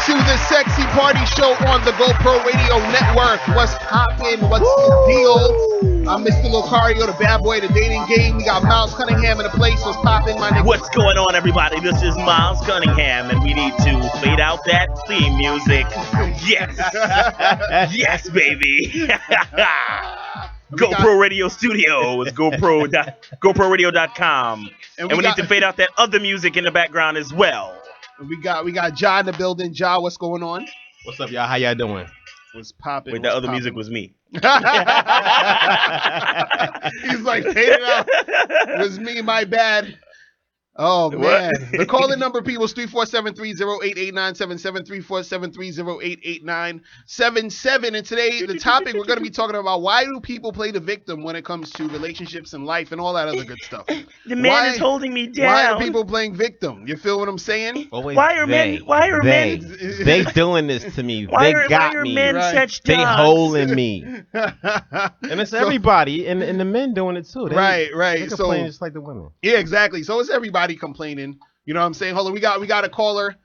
to the Sexy Party Show on the GoPro Radio Network. What's poppin'? What's the deal? I'm Mr. Locario, the bad boy of the dating game. We got Miles Cunningham in the place. What's poppin', my nigga? What's going on, everybody? This is Miles Cunningham, and we need to fade out that theme music. Yes. Yes, baby. GoPro Radio Studio is GoProRadio.com. And we need to fade out that other music in the background as well. We got Ja in the building. Ja, what's going on? What's up, y'all? How y'all doing? What's poppin'? Wait, that other music was me. He's like, fade it out. It was me, my bad. Oh, man. The calling number, people, is 347-308-8977, 347-308-8977. And today, the topic, we're going to be talking about why do people play the victim when it comes to relationships and life and all that other good stuff. The man is holding me down. Why are people playing victim? You feel what I'm saying? Why are men They doing this to me. Why they got are me. men such dogs? They holding me. And it's everybody. And the men doing it too. Right. They complain just like the women. Yeah, exactly. So it's everybody complaining. You know what I'm saying? Hold on, we got a caller.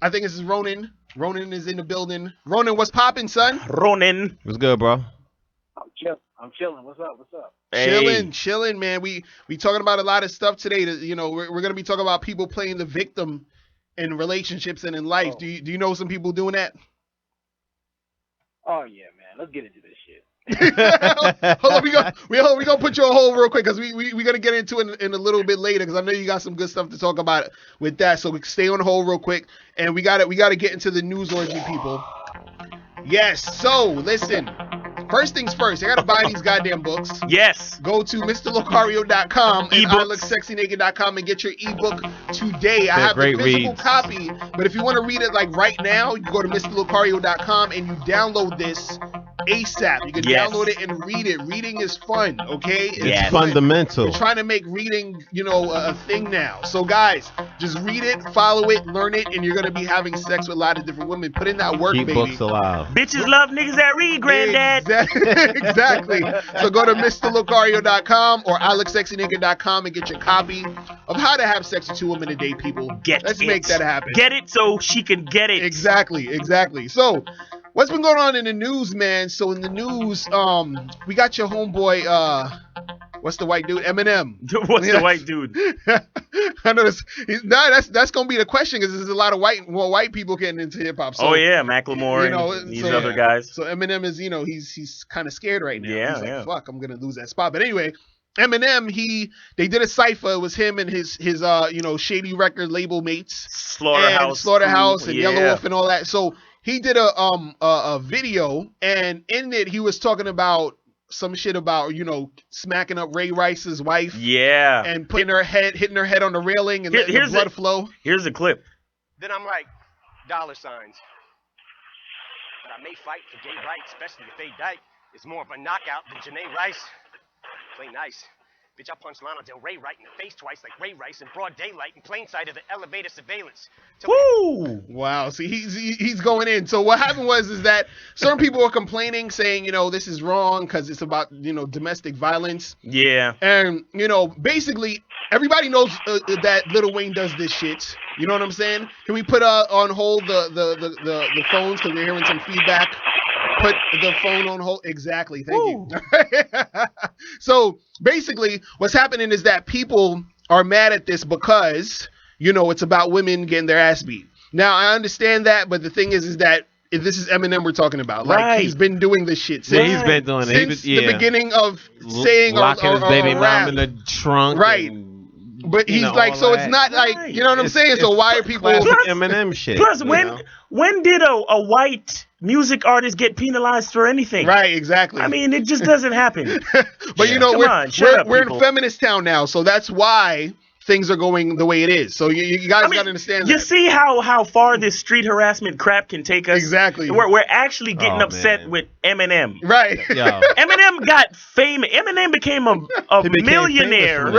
I think this is Ronan. Ronan is in the building. Ronan, what's popping, son? Ronan. What's good, bro? I'm chilling. What's up? Hey. Chilling, man. We talking about a lot of stuff today. We're gonna be talking about people playing the victim in relationships and in life. Oh. Do you know some people doing that? Oh yeah, man. Let's get into this shit. Hold on, we gonna put you on hold real quick because we gonna get into it in a little bit later because I know you got some good stuff to talk about with that. So we stay on hold real quick, and we gotta get into the news orgy, people. Yes. So listen. First things first, I gotta buy these goddamn books. Yes. Go to MrLocario.com and ILookSexyNaked.com and get your ebook today. I have the physical copy, but if you want to read it like right now, you go to MrLocario.com and you download this ASAP. You can download it and read it. Reading is fun, okay? It's fundamental. We're trying to make reading, a thing now. So guys, just read it, follow it, learn it, and you're gonna be having sex with a lot of different women. Put in that work, Keep baby. books alive. Bitches love niggas that read, granddad. Exactly. So go to MrLocario.com or ILookSexyNaked.com and get your copy of How to Have Sex with Two Women a Day, people. Let's make that happen. Get it so she can get it. Exactly. So, what's been going on in the news, man? So in the news, we got your homeboy, what's the white dude? Eminem. What's the white dude? I know that's gonna be the question because there's a lot of white people getting into hip hop. So, Macklemore and these other guys. So Eminem is, he's kind of scared right now. Yeah, he's like, fuck, I'm gonna lose that spot. But anyway, Eminem, they did a cypher. It was him and his shady record label mates, Slaughterhouse and Yellow Wolf and all that. So he did a video, and in it he was talking about some shit about, smacking up Ray Rice's wife. Yeah. And hitting her head on the railing and letting the blood flow. Here's a clip. Then I'm like, dollar signs. But I may fight for gay rights, especially if they die. It's more of a knockout than Janae Rice. Play nice. Bitch, I punched Lana Del Rey right in the face twice like Ray Rice in broad daylight in plain sight of the elevator surveillance. Woo! Wow. See, he's going in. So what happened is that certain people were complaining, saying, this is wrong because it's about, domestic violence. Yeah. And, basically everybody knows that Lil Wayne does this shit. You know what I'm saying? Can we put on hold the phones because we're hearing some feedback? Put the phone on hold. Exactly. Thank you. So basically what's happening is that people are mad at this because, it's about women getting their ass beat. Now, I understand that, but the thing is that if this is Eminem we're talking about. Like, he's been doing this shit since, he's been doing it. Since the beginning of saying locking his baby mom in the trunk. Right. But he's like, so it's not like, you know what I'm saying? So why are people... Eminem shit. Plus, when did a white music artist get penalized for anything? Right, exactly. I mean, it just doesn't happen. But we're in feminist town now, so that's why things are going the way it is. So you guys got to understand that. You see how far this street harassment crap can take us? Exactly. We're actually getting upset with Eminem. Right. Eminem got famous. Eminem became a millionaire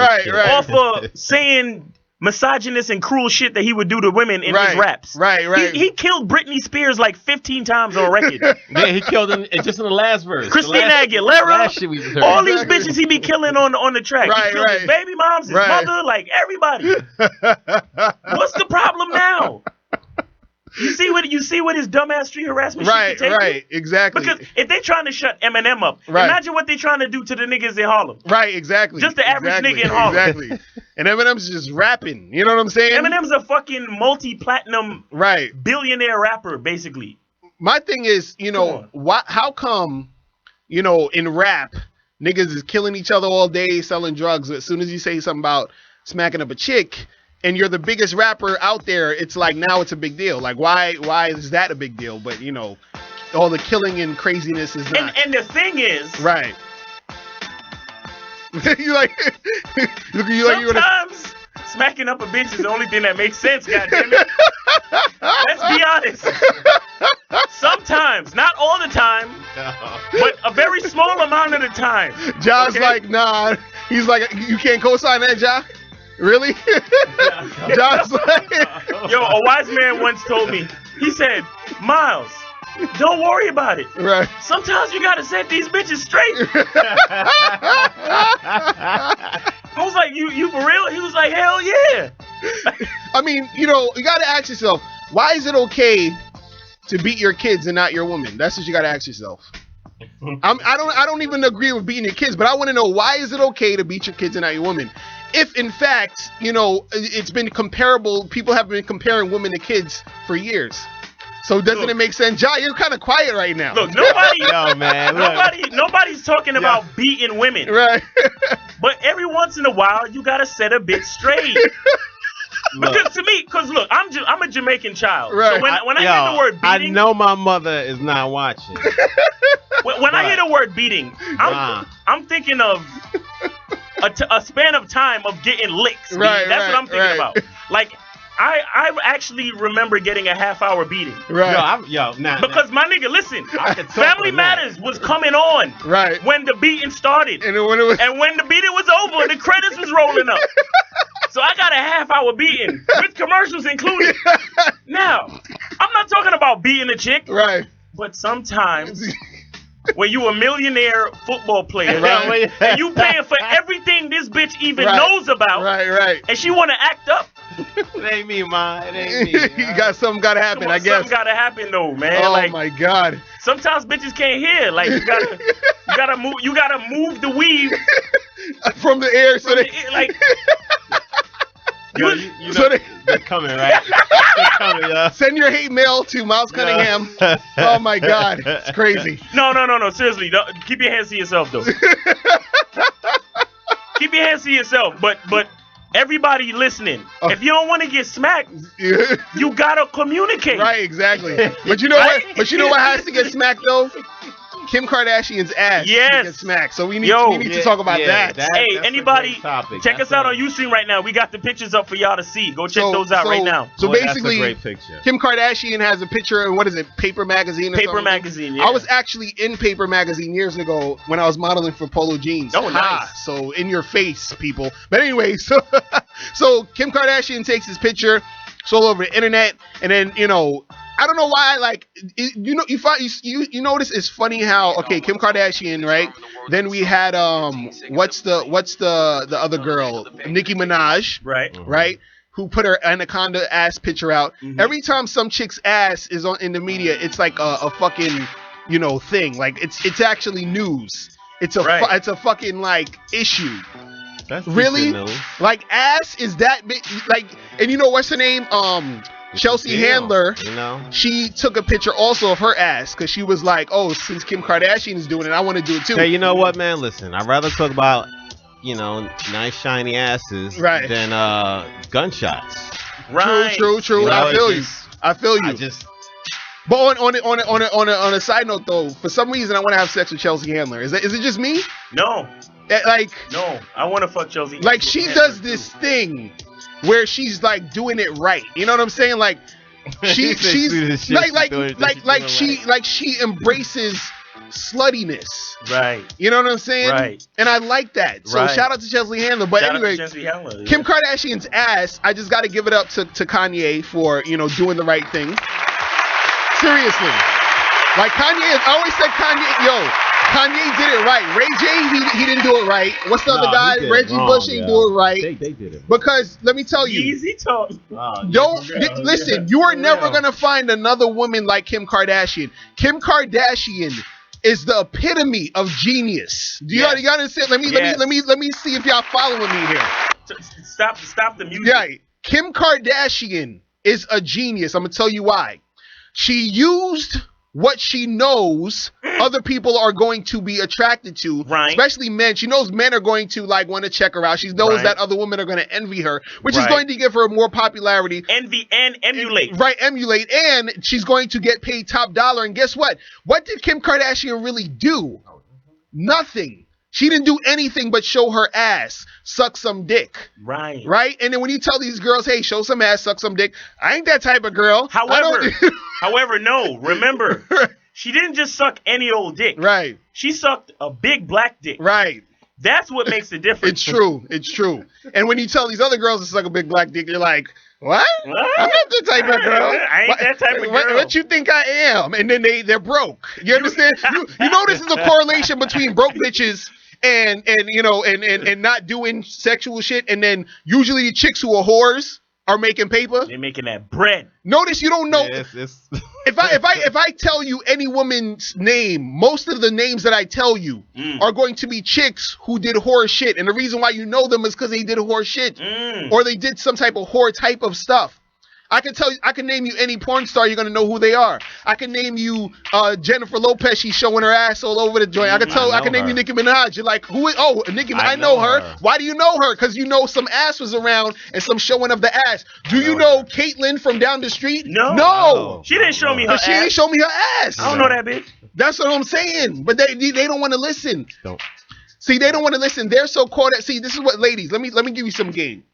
off of saying misogynist and cruel shit that he would do to women in his raps. Right. He killed Britney Spears like 15 times on record. Yeah, he killed him just in the last verse. Christina Aguilera. All these bitches he be killing on the track. He killed his baby moms, his mother, like everybody. What's the problem now? You see what his dumbass street harassment right, shit can take right, you? exactly. Because if they trying to shut Eminem up, right. imagine what they trying to do to the niggas in Harlem. Right, exactly. Just the average nigga in Harlem. Exactly. And Eminem's just rapping. You know what I'm saying? Eminem's a fucking multi-platinum billionaire rapper, basically. My thing is, you know, how come, you know, in rap, niggas is killing each other all day, selling drugs. As soon as you say something about smacking up a chick, and you're the biggest rapper out there, it's like now it's a big deal. Like why is that a big deal? But you know, all the killing and craziness is not. And the thing is, right. you like sometimes smacking up a bitch is the only thing that makes sense. Goddammit. Let's be honest. Sometimes, not all the time, but a very small amount of the time. John's like, nah. He's like, you can't co-sign that, John. Really? John's like, yo, a wise man once told me. He said, Miles, don't worry about it. Right. Sometimes you gotta set these bitches straight. I was like, you for real? He was like, hell yeah. I mean, you know, you gotta ask yourself, why is it okay to beat your kids and not your woman? That's what you gotta ask yourself. I don't even agree with beating your kids, but I want to know, why is it okay to beat your kids and not your woman? If in fact, you know, it's been comparable, people have been comparing women to kids for years. So doesn't it make sense? John, you're kind of quiet right now. Look, nobody's talking about beating women. Right. But every once in a while, you gotta set a bit straight. Because to me, look, I'm a Jamaican child. Right. So when I hear the word beating, I know my mother is not watching. When I hear the word beating, I'm thinking of a span of time of getting licks. Right, that's what I'm thinking about. Like, I actually remember getting a half-hour beating. Right. Because my nigga, listen, Family Matters was coming on. Right. When the beating started. And when the beating was over, the credits was rolling up. So I got a half-hour beating with commercials included. Now, I'm not talking about beating a chick. Right. But sometimes, when you a millionaire football player, right, and you paying for everything this bitch even knows about, right, and she want to act up. It ain't me, ma. It ain't me. Something gotta happen, I guess. Something gotta happen though, man. Oh like, my God. Sometimes bitches can't hear. Like you gotta move the weave from the air, so they like. Yo, you know they're coming, right? They're coming, yo. Send your hate mail to Miles Cunningham. Oh my God, it's crazy. No. Seriously, keep your hands to yourself, though. Keep your hands to yourself. But everybody listening, if you don't want to get smacked, you gotta communicate. Right, exactly. But you know what? But you know what has to get smacked though? Kim Kardashian's ass gets smacked. So we need to talk about that. Hey, anybody, check us out on Ustream right now. We got the pictures up for y'all to see. Go check those out right now. So basically, that's a great picture. Kim Kardashian has a picture in, what is it, Paper Magazine or something? Paper Magazine, yeah. I was actually in Paper Magazine years ago when I was modeling for Polo Jeans. Oh, nice. So in your face, people. But anyway, so Kim Kardashian takes his picture. It's all over the internet. And then, you know, I don't know why, like, you notice it's funny how, okay, Kim Kardashian, right? Then we had what's the other girl, Nicki Minaj, right? Who put her anaconda ass picture out. Mm-hmm. Every time some chick's ass is in the media, it's like a fucking, you know, thing. Like it's actually news. It's a fucking like issue. That's really like ass is that big, like, and you know what's her name? Chelsea Handler, you know, she took a picture also of her ass because she was like, oh, since Kim Kardashian is doing it, I want to do it too. Hey, you know what, man? Listen, I'd rather talk about, you know, nice shiny asses than gunshots. Right. True. You know, I feel you. But on a side note though, for some reason I want to have sex with Chelsea Handler. Is it just me? No. No, I want to fuck Chelsea. Like she does this thing where she's like doing it right. You know what I'm saying? Like she's like she embraces sluttiness. Right. You know what I'm saying? Right. And I like that. So shout out to Chelsea Handler. But anyway, Kim Kardashian's ass, I just got to give it up to Kanye for, you know, doing the right thing. Seriously. Like Kanye, I always said Kanye did it right. Ray J, he didn't do it right. What's the other guy? Reggie Bush ain't do it right. They did it. Because let me tell you, easy talk. Listen. You are never gonna find another woman like Kim Kardashian. Kim Kardashian is the epitome of genius. Do you understand? Let me see if y'all following me here. Stop the music. Yeah, Kim Kardashian is a genius. I'm gonna tell you why. She used what she knows other people are going to be attracted to, especially men. She knows men are going to want to check her out. She knows that other women are going to envy her, which is going to give her more popularity. Envy and emulate. Emulate, and she's going to get paid top dollar. And guess what? What did Kim Kardashian really do? Nothing. She didn't do anything but show her ass, suck some dick. Right? And then when you tell these girls, hey, show some ass, suck some dick, I ain't that type of girl. However, no. Remember, she didn't just suck any old dick. Right. She sucked a big black dick. Right. That's what makes the difference. It's true. And when you tell these other girls to suck a big black dick, you're like, what? I'm not the type of girl. I ain't that type of girl. What you think I am? And then they're broke. You understand? you know this is a correlation between broke bitches and not doing sexual shit, and then usually the chicks who are whores are making paper. They're making that bread. Notice you don't know. If I tell you any woman's name, most of the names that I tell you are going to be chicks who did whore shit, and the reason why you know them is because they did whore shit, or they did some type of whore type of stuff. I can name you any porn star, you're gonna know who they are. I can name you Jennifer Lopez, she's showing her ass all over the joint. I can name you Nicki Minaj. You're like, who is Nicki? I know her. Why do you know her? Because you know some ass was around and some showing of the ass. Do you know Caitlyn from down the street? No. She didn't show me her ass. She didn't show me her ass. I don't know that bitch. That's what I'm saying. But they don't want to listen. See, they don't want to listen. They're so caught up. See, this is what, ladies, let me give you some game.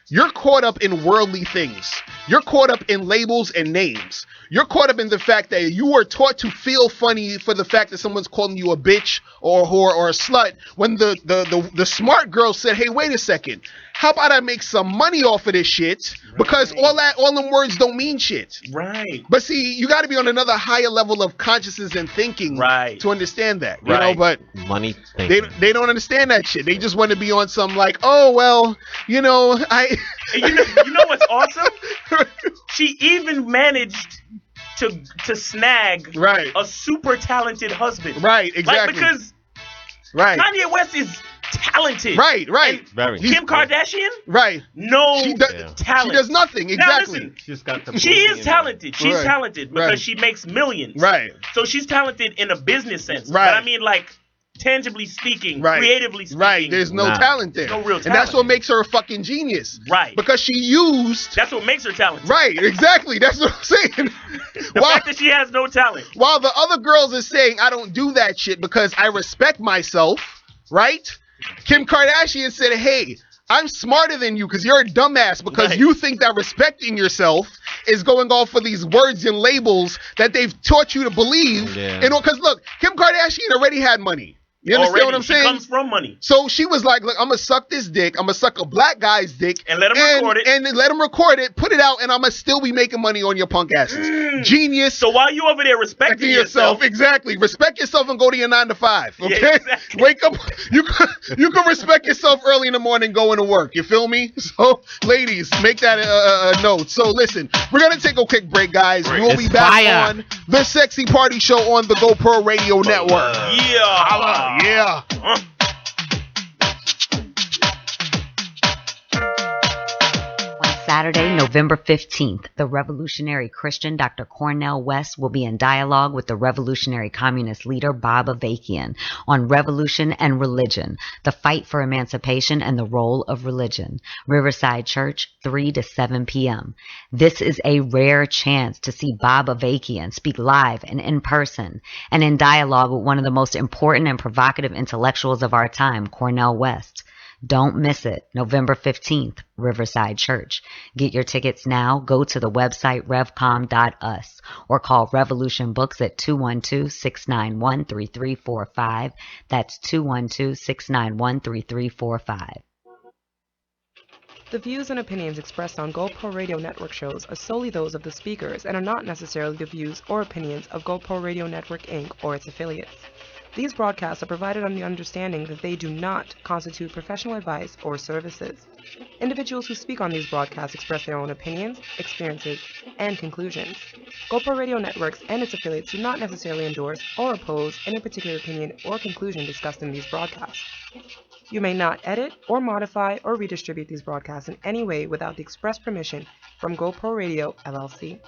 You're caught up in worldly things. You're caught up in labels and names. You're caught up in the fact that you were taught to feel funny for the fact that someone's calling you a bitch or a whore or a slut, when the smart girl said, hey, wait a second. How about I make some money off of this shit? Because all them words don't mean shit. Right. But see, you got to be on another higher level of consciousness and thinking to understand that. You know, but money thinking. They don't understand that shit. They just want to be on some like, oh well, you know what's awesome? She even managed to snag a super talented husband. Right, exactly. Because Kanye West is talented. Right. Very. Kim Kardashian? Right. No talent. She does nothing. Exactly. Now listen, she is talented. She's talented because she makes millions. Right. So she's talented in a business sense. Right. But I mean, like, tangibly speaking, creatively speaking. Right. There's no talent there. No real talent. And that's what makes her a fucking genius. Right. Because she used... That's what makes her talented. Right. Exactly. That's what I'm saying. The fact that she has no talent. While the other girls are saying, I don't do that shit because I respect myself, right? Kim Kardashian said, hey, I'm smarter than you because you're a dumbass because you think that respecting yourself is going off for these words and labels that they've taught you to believe. Because look, Kim Kardashian already had money. You understand what I'm saying? She comes from money. So she was like, look, I'm going to suck this dick. I'm going to suck a black guy's dick. And let him record it. And let him record it, put it out, and I'm going to still be making money on your punk asses. Genius. So while you over there respecting yourself. Exactly. Respect yourself and go to your 9 to 5. Okay? Yeah, exactly. Wake up. You can respect yourself early in the morning going to work. You feel me? So, ladies, make that a note. So, listen, we're going to take a quick break, guys. We'll be back on the Sexy Party Show on the GoPro Radio Network. Yeah. Yeah. Saturday, November 15th, the revolutionary Christian Dr. Cornel West will be in dialogue with the revolutionary communist leader Bob Avakian on revolution and religion, the fight for emancipation and the role of religion. Riverside Church, 3 to 7 p.m. This is a rare chance to see Bob Avakian speak live and in person and in dialogue with one of the most important and provocative intellectuals of our time, Cornel West. Don't miss it. November 15th, Riverside Church. Get your tickets now. Go to the website revcom.us or call Revolution Books at 212-691-3345. That's 212-691-3345. The views and opinions expressed on GoPro Radio Network shows are solely those of the speakers and are not necessarily the views or opinions of GoPro Radio Network, Inc. or its affiliates. These broadcasts are provided on the understanding that they do not constitute professional advice or services. Individuals who speak on these broadcasts express their own opinions, experiences, and conclusions. GoPro Radio Networks and its affiliates do not necessarily endorse or oppose any particular opinion or conclusion discussed in these broadcasts. You may not edit or modify or redistribute these broadcasts in any way without the express permission from GoPro Radio, LLC.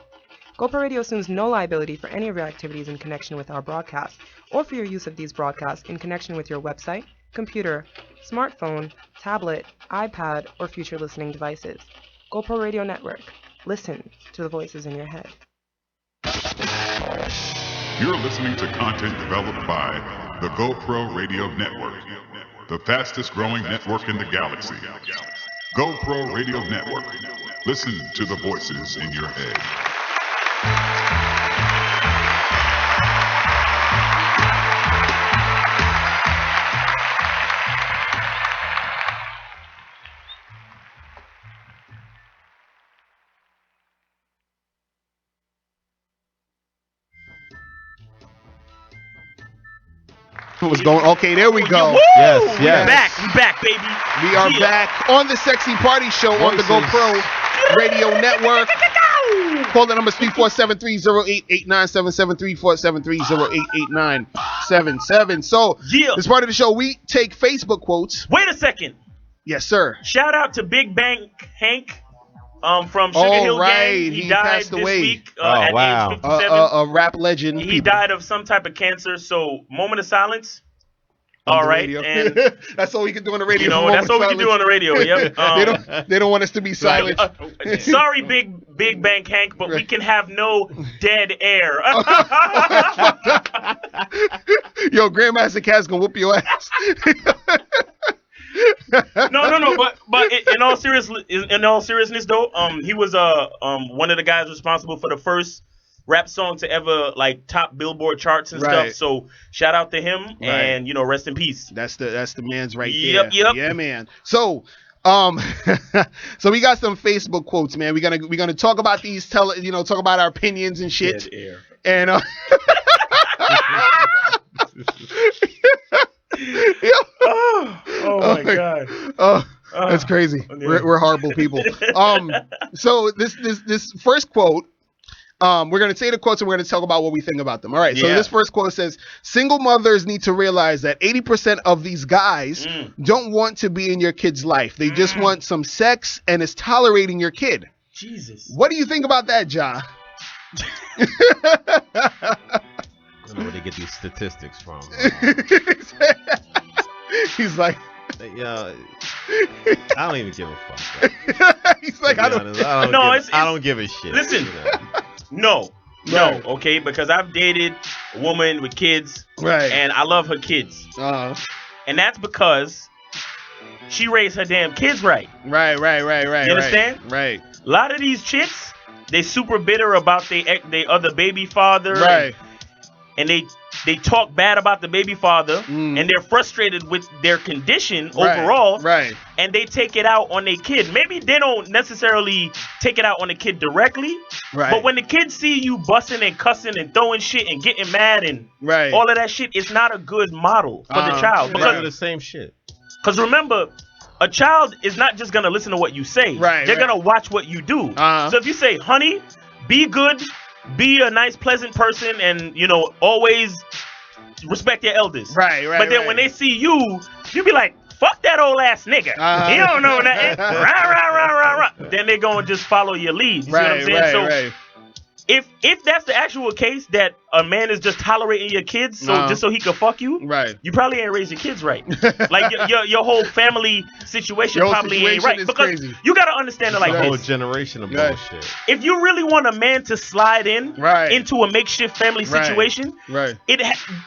GoPro Radio assumes no liability for any of your activities in connection with our broadcast, or for your use of these broadcasts in connection with your website, computer, smartphone, tablet, iPad, or future listening devices. GoPro Radio Network. Listen to the voices in your head. You're listening to content developed by the GoPro Radio Network, the fastest growing network in the galaxy. GoPro Radio Network. Listen to the voices in your head. Was going okay. There we go. Woo! Yes. We back, baby. We are back on the Sexy Party Show on the GoPro Radio Network. Call the number 347-308-8977, 347-308-8977. So, as part of the show, we take Facebook quotes. Wait a second. Yes, sir. Shout out to Big Bang Hank from Sugar Hill Gang. He died passed this away. week at age 57. A rap legend. He died of some type of cancer. So, moment of silence. All right, and that's all we can do on the radio. You know, that's all we can do on the radio. Yep. They don't want us to be silent. Sorry, Big Bang Hank, but we can have no dead air. Yo, Grandmaster Cass gonna whoop your ass. No. But in all seriousness, though, he was one of the guys responsible for the first rap song to ever like top Billboard charts and stuff. So shout out to him and rest in peace. That's the man's right there. Yep. Yeah, man. So so we got some Facebook quotes, man. We're gonna talk about these, talk about our opinions and shit. Dead air. And oh my god. That's crazy. We're horrible people. So this first quote, we're going to say the quotes and we're going to talk about what we think about them. All right. So this first quote says, single mothers need to realize that 80% of these guys don't want to be in your kid's life. They just want some sex and is tolerating your kid. Jesus. What do you think about that, Ja? I don't know where they get these statistics from. He's like, I don't even give a fuck. He's like, I don't give a shit. Listen, no, okay, because I've dated a woman with kids, and I love her kids, and that's because she raised her damn kids right. Right. You understand? Right. A lot of these chicks, they super bitter about they other baby father, right? And they talk bad about the baby father, and they're frustrated with their condition overall, right? And they take it out on their kid. Maybe they don't necessarily take it out on the kid directly, right? But when the kids see you busting and cussing and throwing shit and getting mad and all of that shit, it's not a good model for the child. Because of the same shit. Because remember, a child is not just gonna listen to what you say. Right. They're gonna watch what you do. So if you say, honey, be good, be a nice, pleasant person, and always respect your elders. Right. But then when they see you be like, fuck that old ass nigga. He don't know nothing. Rah. Then they gonna just follow your lead. You see what I'm saying? If that's the actual case, that a man is just tolerating your kids just so he can fuck you, right? You probably ain't raised your kids right. Like your whole family situation probably ain't right. Because crazy. You gotta understand it like this. A whole generation of bullshit. If you really want a man to slide in into a makeshift family situation, the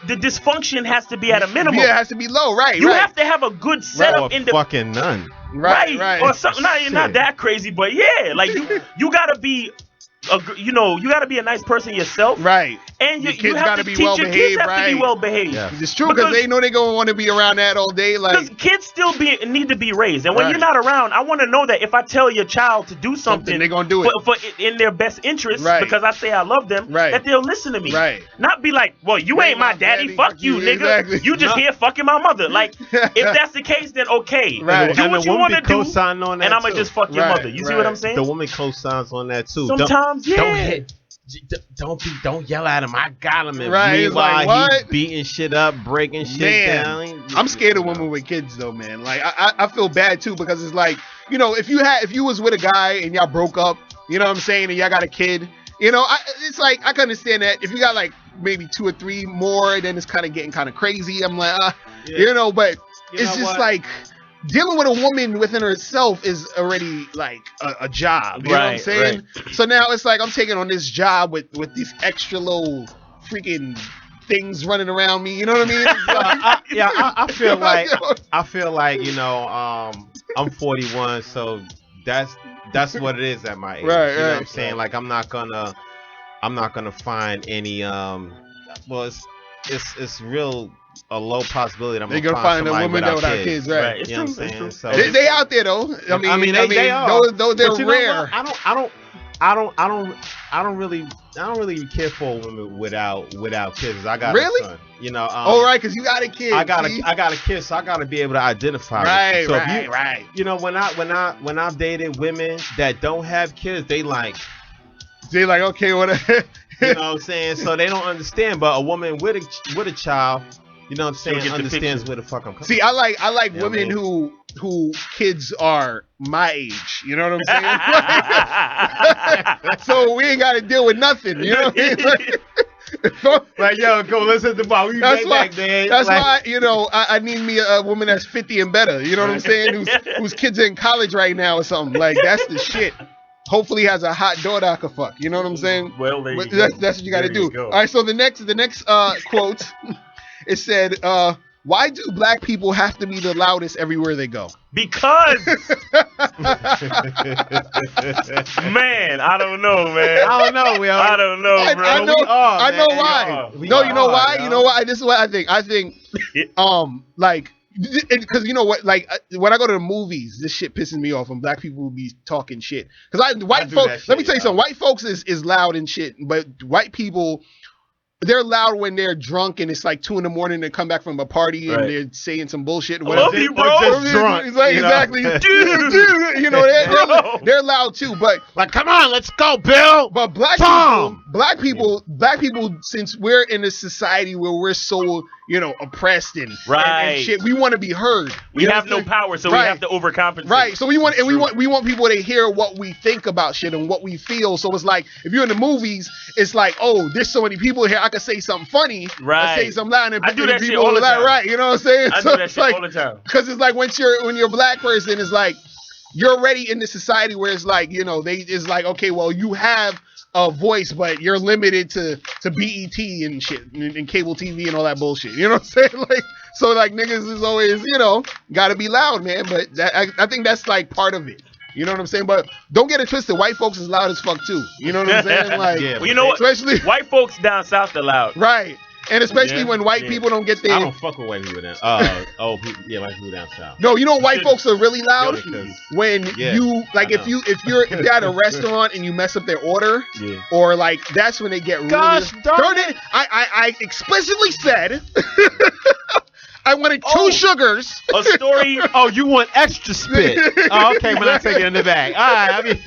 dysfunction has to be at a minimum. Yeah, it has to be low, right? You have to have a good setup in the fucking none. Right. Or something. Not that crazy, but yeah, like you gotta be. You gotta be a nice person yourself, right? And your you kids have gotta to be teach well your kids behaved, have right? to be well behaved. Yeah. It's true because they know they're gonna want to be around that all day. Because Like kids still need to be raised, and when you're not around, I want to know that if I tell your child to do something they're gonna do it for in their best interest, Right. because I say I love them, Right. that they'll listen to me. Right. Not be like, well, you ain't my daddy, fuck you, nigga. Exactly. You just here fucking my mother. Like, if that's the case, then okay, Right. do And what the you woman want to be do, co-signing on that and I'm gonna too. just fuck your Right, mother. You see right. what I'm saying? The woman co-signs on that too. Sometimes, Don't yell at him. I got him. And Right, it's meanwhile, like, what? he's beating shit up, breaking shit down. I'm scared of women with kids though, man. Like I feel bad too because it's like, you know, if you was with a guy and y'all broke up, you know what I'm saying, and y'all got a kid, you know, it's like I can understand that. If you got like maybe 2 or 3 more, then it's kind of getting kind of crazy. I'm like, you know, but it's just like dealing with a woman within herself is already like a job. You know what I'm saying? Right. So now it's like I'm taking on this job with these extra little freaking things running around me. You know what I mean? I feel like you know, I'm 41, so that's what it is at my age. Right, you know what I'm saying? Like I'm not gonna find any well, it's real a low possibility that I'm gonna find a woman that without kids, right? You know what I'm saying? So they out there though. I mean they are. Though they're rare. I don't really care for a woman without kids. I got a son. You know. Right, because you got a kid. I got a kid, so I got to be able to identify. Right, so right. You know, when I've dated women that don't have kids, they like okay, what? You know what I'm saying? So they don't understand. But a woman with a child, you know what I'm saying, understands where the fuck I'm coming. See, I like women who kids are my age. You know what I'm saying? So we ain't got to deal with nothing. You know what I mean? Like yo, go listen to Bob. That's why you know I need me a woman that's 50 and better. You know what I'm saying? Whose kids are in college right now or something. Like that's the shit. Hopefully has a hot daughter I could fuck. You know what I'm saying? Well, there you go. That's what you got to do. All right. So the next quote, it said, "Why do black people have to be the loudest everywhere they go?" Because, man, I don't know, man. I don't know, bro. I know why. No, you know why? You know why? This is what I think. I think, like. Because you know what, like when I go to the movies, this shit pisses me off when black people will be talking shit. Because white folks, let me tell you something. White folks is loud and shit, but white people, they're loud when they're drunk and it's like 2 a.m. They come back from a party and they're saying some bullshit. I love you, bro. Just drunk, exactly, dude. You know they're loud too, but like, come on, let's go, Bill. But black people, since we're in a society where we're so oppressed and shit, we want to be heard. We have no power, so we have to overcompensate. Right. So we want people to hear what we think about shit and what we feel. So it's like if you're in the movies, it's like, oh, there's so many people here. I could say something funny. Right. I say something loud and I do that shit all the time. Right. You know what I'm saying? I do that shit all the time. Because it's like when you're a black person, it's like you're already in the society where it's like it's like, okay, well, you have a voice, but you're limited to BET and shit and cable TV and all that bullshit. You know what I'm saying? Like, so like niggas is always gotta be loud, man. But I think that's like part of it. You know what I'm saying? But don't get it twisted. White folks is loud as fuck too. You know what I'm saying? Like, well, you know what? Especially white folks down south are loud. Right. And especially when white people don't get their... I don't fuck with white people down old people, white people down south. No, white folks are really loud when if they're at a restaurant and you mess up their order, or like that's when they get really... Gosh darn it! I explicitly said... I wanted 2 sugars. A story. Oh, you want extra spit? Oh, okay, but I take it in the bag. All right,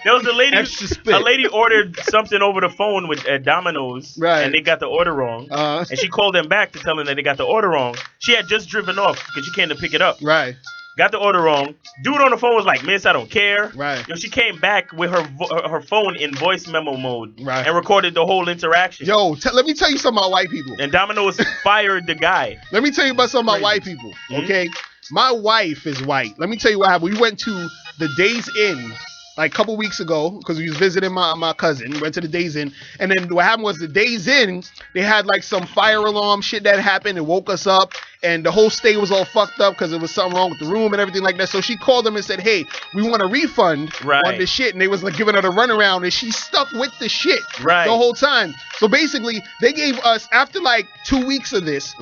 there was a lady. Extra spit. A lady ordered something over the phone at Domino's, right? And they got the order wrong. And she called them back to tell them that they got the order wrong. She had just driven off because she came to pick it up. Right. Got the order wrong. Dude on the phone was like, "Miss, I don't care." Right. She came back with her phone in voice memo mode, right, and recorded the whole interaction. Yo, let me tell you something about white people. And Domino's fired the guy. Let me tell you about something about white people. Okay, my wife is white. Let me tell you what happened. We went to the Days Inn like a couple weeks ago because we was visiting my cousin. Went to the Days Inn, and then what happened was the Days Inn, they had like some fire alarm shit that happened and woke us up, and the whole stay was all fucked up because there was something wrong with the room and everything like that. So she called them and said, hey, we want a refund on this shit, and they was like giving her the runaround, and she stuck with the shit the whole time. So basically, they gave us, after like 2 weeks of this,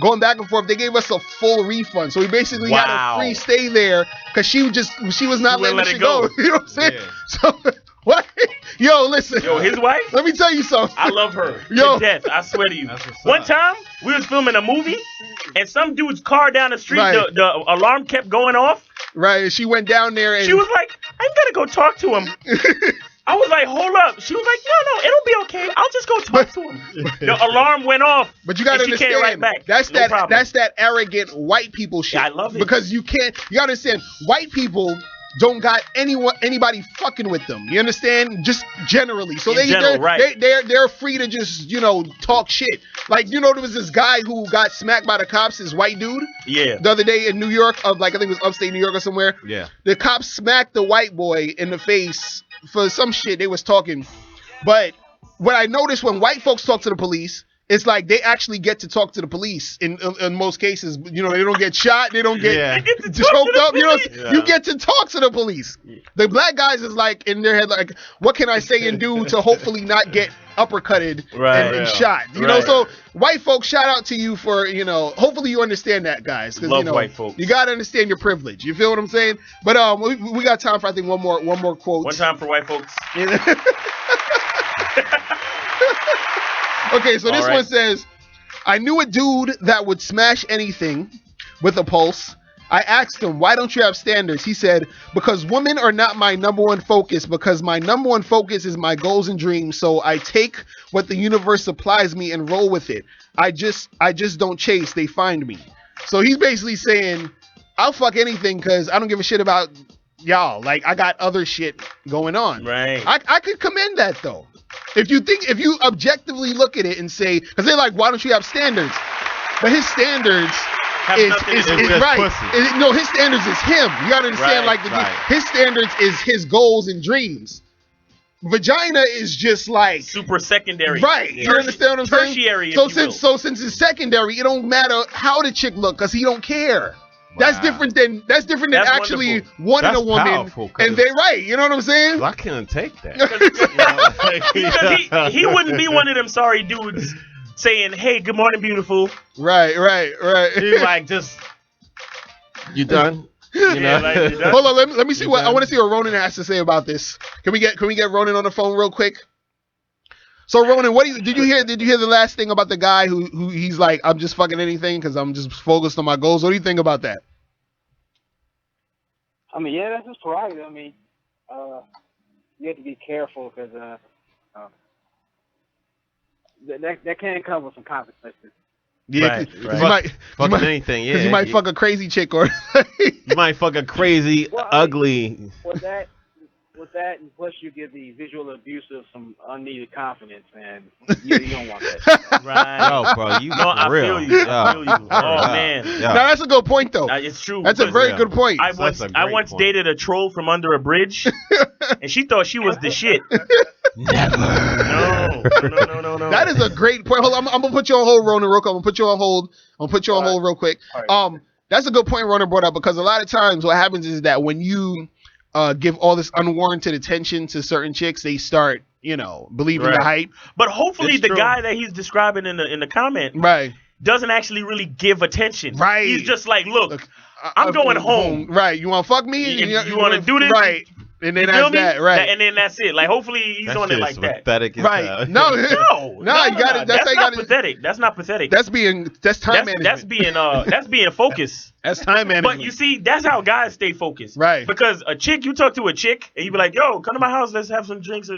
going back and forth, they gave us a full refund. So we basically had a free stay there because she was not letting it go. You know what I'm saying? Yeah. So what? Yo, listen. Yo, his wife? Let me tell you something. I love her to death. I swear to you. One time, we was filming a movie, and some dude's car down the street, the alarm kept going off. Right, she went down there and... She was like, I'm going to go talk to him. I was like, hold up. She was like, no, it'll be okay. I'll just go talk to him. The alarm went off. But you gotta understand, came right back. That's that arrogant white people shit. Yeah, I love it. Because you gotta understand, white people don't got anybody fucking with them. You understand? Just generally. So they're free to just, talk shit. Like, there was this guy who got smacked by the cops, this white dude. Yeah. The other day in New York, I think it was upstate New York or somewhere. Yeah. The cops smacked the white boy in the face for some shit they was talking. But what I noticed when white folks talk to the police, it's like they actually get to talk to the police in most cases. They don't get shot. They don't get choked up. You get to talk to the police. The black guys is like in their head like, what can I say and do to hopefully not get uppercutted and shot? So white folks, shout out to you for, hopefully you understand that, guys. Love white folks. You gotta understand your privilege. You feel what I'm saying? But we got time for, I think, one more quote. One time for white folks. Okay, so this one says, I knew a dude that would smash anything with a pulse. I asked him, why don't you have standards? He said, because women are not my number one focus, because my number one focus is my goals and dreams. So I take what the universe supplies me and roll with it. I just don't chase. They find me. So he's basically saying, I'll fuck anything because I don't give a shit about y'all. Like, I got other shit going on. Right. I could commend that, though. If you objectively look at it and say, because they're like, why don't you have standards? But his standards is right. No, his standards is him. You gotta understand, his standards is his goals and dreams. Vagina is just like super secondary. Right. You understand what I'm saying? Tertiary. Since it's secondary, it don't matter how the chick look, because he don't care. Wow. That's different than actually wanting a woman, and they're right. You know what I'm saying? Well, I can't take that. Because he wouldn't be one of them sorry dudes saying, "Hey, good morning, beautiful." Right. He's like, just you done? You done? Hold on, let me see I want to see what Ronan has to say about this. Can we get Ronan on the phone real quick? So Ronan, did you hear the last thing about the guy who he's like, I'm just fucking anything because I'm just focused on my goals? What do you think about that? I mean, yeah, that's his prerogative. I mean, you have to be careful because that can come with some consequences. Yeah, right. Fucking anything. Yeah, because you might fuck a crazy chick or you might fuck a crazy, ugly. With that, and plus you give the visual abuse of some unneeded confidence, man. You don't want that. Right. No, bro, you for real. I feel you. Oh, man. No, that's a good point, though. It's true. That's a very good point. I once dated a troll from under a bridge, and she thought she was the shit. Never. No. That is a great point. Hold on, I'm going to put you on hold, Ronan, real quick. I'm going to put you on hold real quick. Right. That's a good point Ronan brought up, because a lot of times what happens is that when you give all this unwarranted attention to certain chicks, they start, believing the hype. But hopefully the guy that he's describing in the comment doesn't actually really give attention. Right. He's just like, look, I'm going home. Right. You want to fuck me? You want to do this? Right. And then that's that, right? And then that's it. Like, hopefully he's on it like that. Pathetic, right? No, you got it. That's not pathetic. That's not pathetic. That's time management. That's being focused. That's time management. But you see, that's how guys stay focused, right? Because you talk to a chick, and you be like, "Yo, come to my house. Let's have some drinks."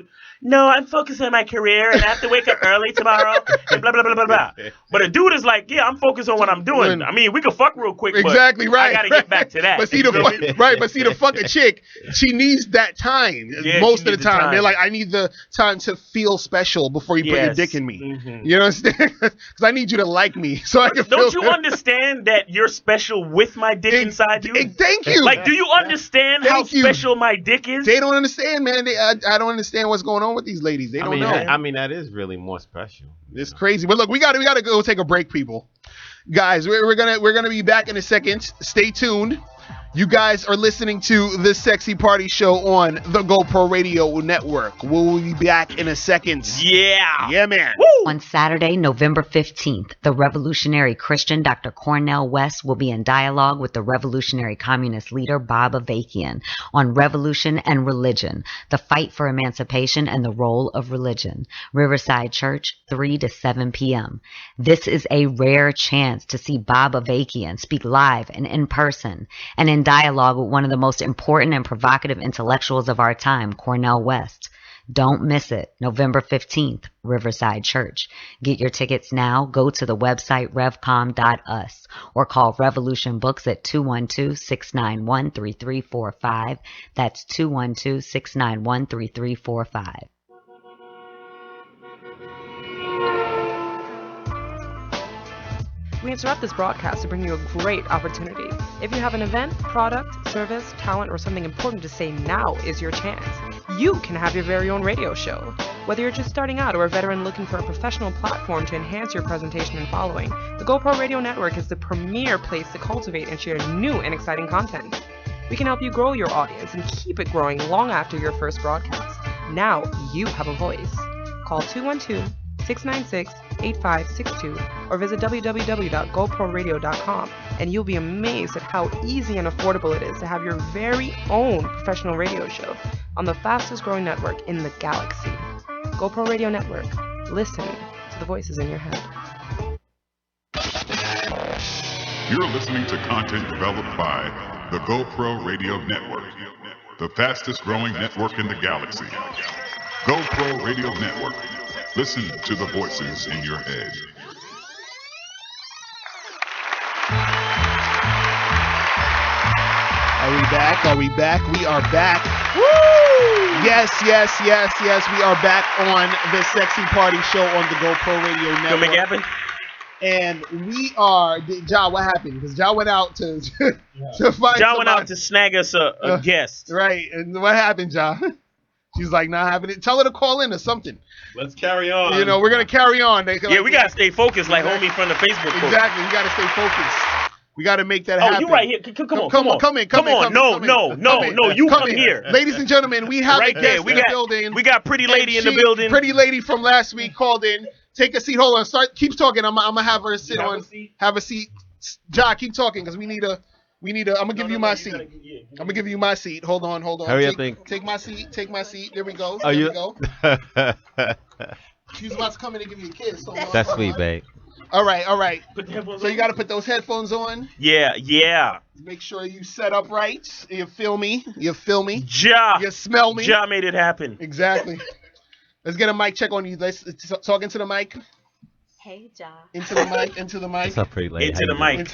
No, I'm focused on my career, and I have to wake up early tomorrow, and blah blah blah blah blah. But a dude is like, "Yeah, I'm focused on what I'm doing. I mean, we can fuck real quick, exactly, but right? I gotta get back to that." But see the fuck a chick, she needs that time most of the time. They're like, I need the time to feel special before you put your dick in me. Mm-hmm. You understand? Because I need you to like me, so I can. Don't you understand that you're special with my dick inside you. Thank you. Like, do you understand how special my dick is? They don't understand, man. I don't understand what's going on with these ladies. They don't know. I mean, that is really more special. It's crazy. But look, we gotta go take a break, people. Guys, we're gonna be back in a second. Stay tuned. You guys are listening to the Sexy Party Show on the GoPro Radio Network. We'll be back in a second. Yeah, man. Woo! On Saturday, November 15th, the revolutionary Christian Dr. Cornel West will be in dialogue with the revolutionary communist leader Bob Avakian on revolution and religion, the fight for emancipation and the role of religion. Riverside Church, 3 to 7 p.m. This is a rare chance to see Bob Avakian speak live and in person and in dialogue with one of the most important and provocative intellectuals of our time, Cornel West. Don't miss it. November 15th, Riverside Church. Get your tickets now. Go to the website revcom.us or call Revolution Books at 212-691-3345. That's 212-691-3345. We interrupt this broadcast to bring you a great opportunity. If you have an event, product, service, talent, or something important to say, now is your chance. You can have your very own radio show. Whether you're just starting out or a veteran looking for a professional platform to enhance your presentation and following, the GoPro Radio Network is the premier place to cultivate and share new and exciting content. We can help you grow your audience and keep it growing long after your first broadcast. Now you have a voice. Call 212-696-8562 or visit www.goproradio.com and you'll be amazed at how easy and affordable it is to have your very own professional radio show on the fastest growing network in the galaxy. GoPro Radio Network. Listen to the voices in your head. You're listening to content developed by the GoPro Radio Network, the fastest growing network in the galaxy. GoPro Radio Network. Listen to the voices in your head. Are we back? Are we back? We are back. Woo! Yes. We are back on the Sexy Party Show on the GoPro Radio Network. Go make it happen. And we are, Ja, what happened? Because Ja went out to find Ja went out to snag us a guest. Right. And what happened, Ja? She's like, not having it. Tell her to call in or something. Let's carry on. You know, we're going to carry on. We got to stay focused like homie from the Facebook post. Exactly. We got to stay focused. We got to make that happen. Oh, you right here. Come on. Come in. No. You come here. Ladies and gentlemen, we have a guest in the building. We got Pretty Lady in the building. Pretty Lady from last week called in. Take a seat. Hold on. Keep talking. I'm going to have her sit on. Have a seat. Ja, keep talking because we need a. I'm gonna give you my seat. I'm gonna give you my seat. Hold on. Hurry up, take my seat. There we go. Oh, we go. She was about to come in and give you a kiss. That's sweet, babe. All right. So you gotta put those headphones on. Yeah. Make sure you set up right. You feel me? Ja. You smell me? Ja made it happen. Exactly. Let's get a mic check on you. Let's talk into the mic. Hey, Ja. Into the mic. What's up, Pretty Lady? Into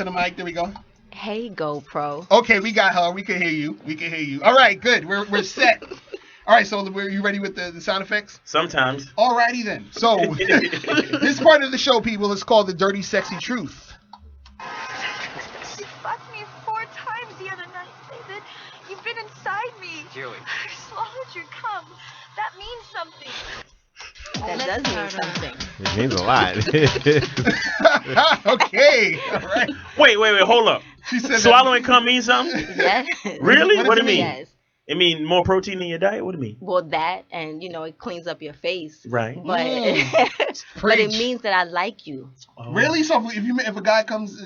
the mic. There we go. Hey, GoPro. Okay, we got her. We can hear you. All right, good. We're set. All right, so are you ready with the sound effects? Sometimes. All righty then. So this part of the show, people, is called the Dirty Sexy Truth. You fucked me 4 times the other night, David. You've been inside me. Julie. I swallowed your cum. That means something. That does mean something. It means a lot. Okay. All right. Wait. Hold up. She said swallowing cum means something? Yes. Really? What do you mean? Yes. It mean more protein in your diet? What do you mean? Well, that, and it cleans up your face. Right. But but it means that I like you. Oh. Really? So if a guy comes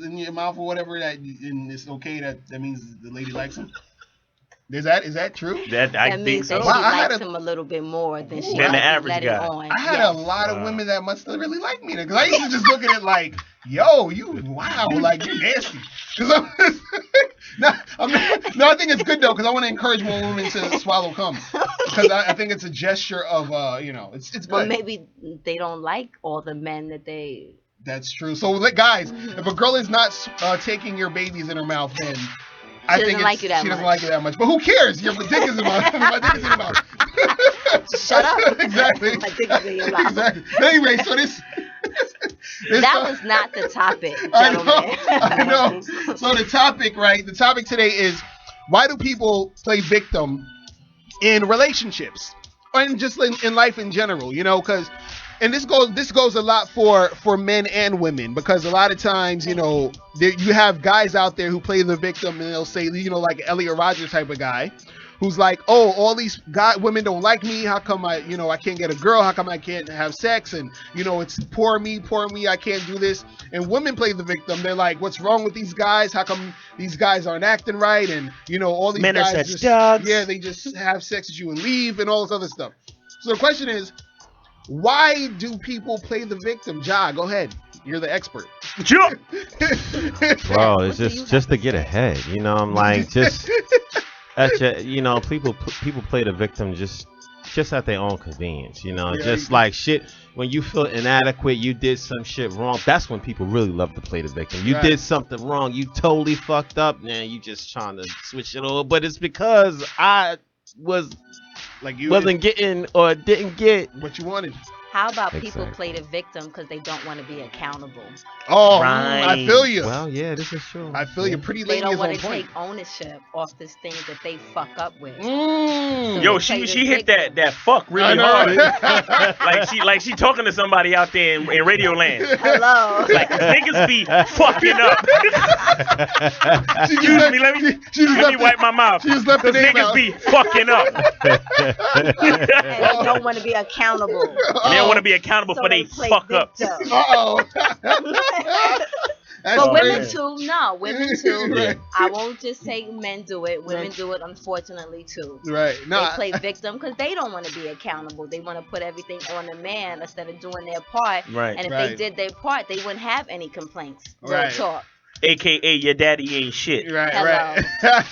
in your mouth or whatever, and it's okay, that means the lady likes him? Is that true? That means that she likes him a little bit more than she than the average let guy. It on. I had a lot of women that must really like me because I used to just look at it like, yo, like you're nasty. I think it's good though because I want to encourage more women to swallow cum because I think it's a gesture of it's good. But maybe they don't like all the men that they. That's true. So guys, if a girl is not taking your babies in her mouth, then She doesn't like you that much. But who cares? Your dick is in my dick is in your mouth. Shut up. Exactly. My dick is in your mouth. Exactly. Anyway, so That was not the topic, gentlemen. I know. So the topic, right? The topic today is, why do people play victim in relationships, and just in life in general? You know, because, and this goes a lot for men and women, because a lot of times, you know, you have guys out there who play the victim, and they'll say, you know, like Elliot Rodgers type of guy, who's like, oh, all these women don't like me. How come I can't get a girl? How come I can't have sex? And, you know, it's poor me, I can't do this. And women play the victim. They're like, what's wrong with these guys? How come these guys aren't acting right? And, you know, all these men guys are such dogs. Yeah, they just have sex with you and leave and all this other stuff. So the question is, why do people play the victim? Ja, go ahead. You're the expert. Bro, it's just to get ahead. You know, I'm like, just... you know, people play the victim just at their own convenience, you know, just like shit. When you feel inadequate, you did some shit wrong. That's when people really love to play the victim. You did something wrong, you totally fucked up, man. You just trying to switch it over, but it's because I wasn't getting or didn't get what you wanted. How about people play the victim because they don't want to be accountable? Oh, right. I feel you. Well, yeah, this is true. I feel you. Pretty lady. They don't want to take ownership off this thing that they fuck up with. Yo, she hit that fuck really hard. like she talking to somebody out there in Radio Land. Hello. Like, niggas be fucking up. Excuse me, let me wipe my mouth. She just left the name niggas out. be fucking up. And they don't want to be accountable. They don't want to be accountable for they fuck up. Uh-oh. But women too. No, women too. Right. I won't just say men do it. Women do it, unfortunately, too. Right. No, they play victim because they don't want to be accountable. They want to put everything on the man instead of doing their part. Right. And if they did their part, they wouldn't have any complaints. Real talk. AKA your daddy ain't shit. Right.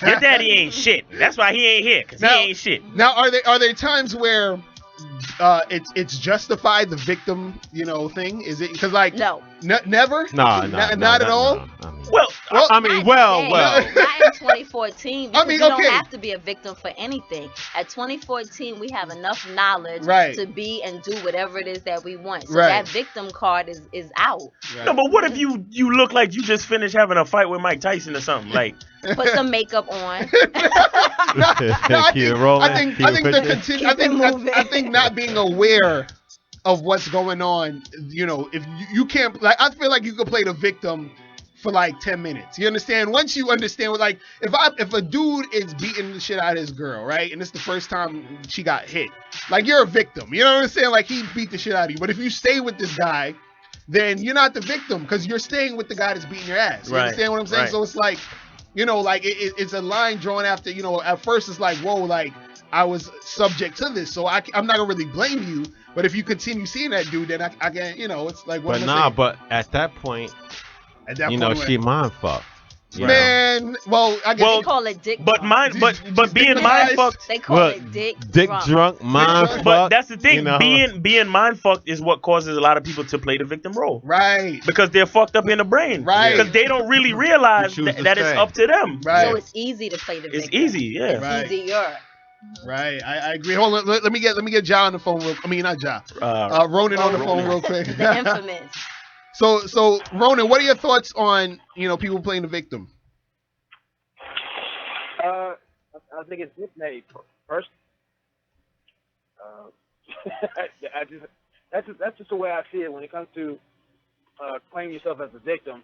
Your daddy ain't shit. That's why he ain't here, because he ain't shit. Now, are there times where it's justified, the victim, you know, thing? Is it because like never? No, not at all. Well, I mean, well. Not in 2014. I mean, you don't have to be a victim for anything. At 2014, we have enough knowledge to be and do whatever it is that we want. So that victim card is out. Right. No, but what if you look like you just finished having a fight with Mike Tyson or something? Like, put some makeup on. I think not being aware of what's going on, you know, if you can't, like, I feel like you could play the victim for like 10 minutes. You understand? Once you understand, like, if a dude is beating the shit out of his girl, right, and it's the first time she got hit, like, you're a victim. You know what I'm saying? Like, he beat the shit out of you. But if you stay with this guy, then you're not the victim because you're staying with the guy that's beating your ass. You understand what I'm saying? So it's like, you know, like, it's a line drawn after, you know, at first it's like, whoa, like, I was subject to this, so I'm not gonna really blame you. But if you continue seeing that dude, then I can, you know, it's like, what but at that point, she mind fucked. Man, well, I guess they call it dick. But being mind fucked, they call it dick drunk, mind fucked. But that's the thing, you know? being mind fucked is what causes a lot of people to play the victim role. Right. Because they're fucked up in the brain. Right. Because they don't really realize that it's up to them. Right. So it's easy to play the victim. It's easy, yeah. It's easier. Right, I agree. Hold on, let me get Ja on the phone. Not Ja. Ronan on the phone real quick. The infamous. So Ronan, what are your thoughts on, you know, people playing the victim? I think it's mismade first. That's just the way I see it when it comes to claiming yourself as a victim.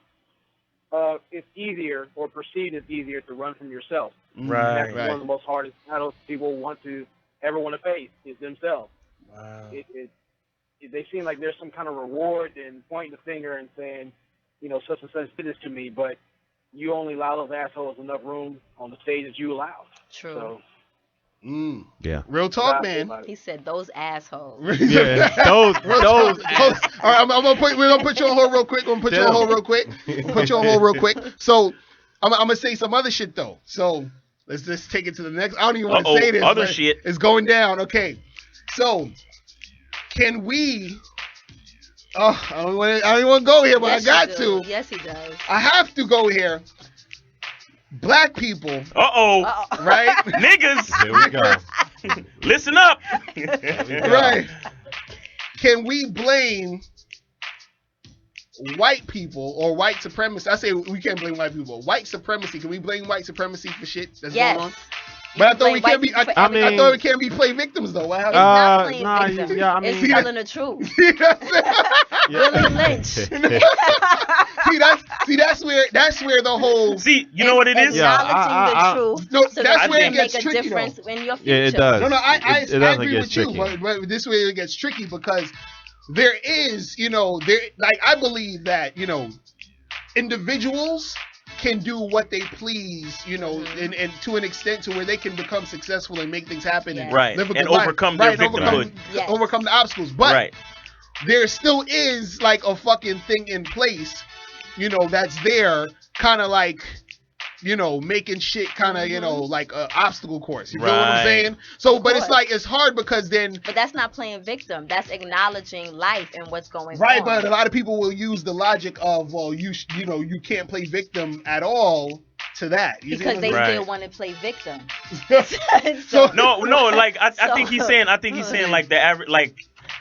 It's easier or perceived as easier to run from yourself. Right. That's one of the most hardest battles people ever want to face is themselves. Wow. They seem like there's some kind of reward in pointing the finger and saying, you know, such and such did this to me, but you only allow those assholes enough room on the stage that you allow. True. So, yeah. Real talk, man. He said those assholes. Yeah. those assholes. All right, we're gonna put you on hold real quick. Put you on hold real quick. So I'm gonna say some other shit though. So let's just take it to the next. I don't even want to say this. Other shit. It's going down. Okay. So can we? Oh, I don't want to go here, but Yes, I got you to. do. Yes, he does. I have to go here. Black people. Right? Niggas. Here we go. Listen up. Right. Can we blame white people or white supremacy. I say we can't blame white people. White supremacy. Can we blame white supremacy for shit that's going on? But I thought we can't be. I thought we can't be play victims though. What happened? It's not playing victims. It's telling the truth. Willie Lynch. That's where the whole. See, you know what it is? Acknowledging the truth. No, so that's where it make gets a tricky. Difference in your future. Yeah, it does. No, I agree with tricky. you, but this way it gets tricky because there is, I believe that, individuals can do what they please, and to an extent to where they can become successful and make things happen and live a good life. Overcome their victimhood. Overcome the obstacles. But there still is like a fucking thing in place, that's there, kind of like, making shit kind of, like an obstacle course. You know what I'm saying? So, but it's like, it's hard because then. But that's not playing victim. That's acknowledging life and what's going on. Right, but a lot of people will use the logic of, well, you can't play victim at all to that. Because they still want to play victim. No, like, I think he's saying like the average, like,